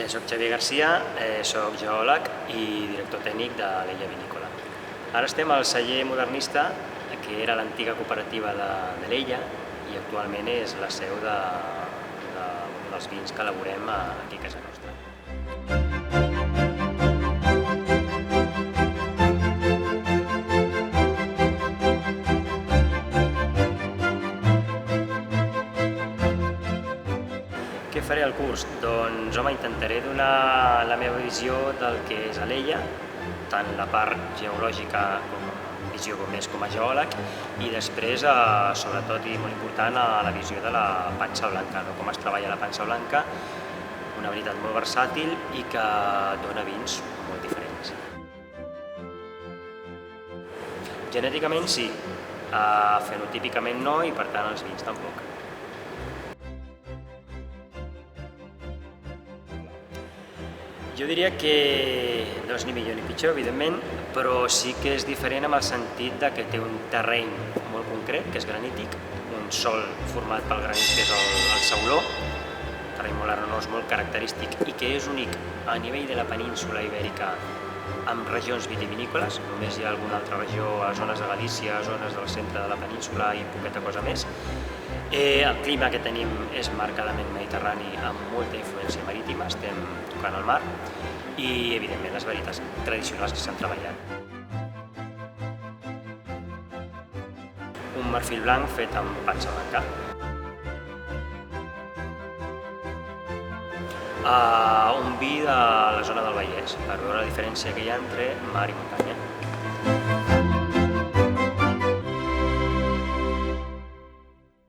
Soc Xavier Garcia, soc geòleg i director tècnic de l'Ella Vinícola. Ara estem al celler modernista, que era l'antiga cooperativa de l'Ella i actualment és la seu dels vins que elaborem aquí a casa nostra. Què faré al curs? Doncs, home, intentaré donar la meva visió del que és l'Ella, tant la part geològica com visió més com a geòleg, i després, sobretot i molt important, la visió de la pansa blanca, com es treballa la pansa blanca, una varietat molt versàtil i que dona vins molt diferents. Genèticament sí, fenotípicament no i per tant els vins tampoc. Jo diria que no és ni millor ni pitjor, evidentment, però sí que és diferent en el sentit que té un terreny molt concret, que és granític, un sòl format pel granit, que és el sauló, un terreny molt arenós, molt característic i que és únic a nivell de la península ibèrica amb regions vitivinícoles. Només hi ha alguna altra regió a zones de Galícia, a zones del centre de la península i poqueta cosa més. El clima que tenim és marcadament mediterrani amb molta influència marítima, estem tocant el mar, i evidentment les varietats tradicionals que s'han treballat. Un marfil blanc fet amb pansa blanca. Un vi de la zona del Vallès, per veure la diferència que hi ha entre mar i muntanya.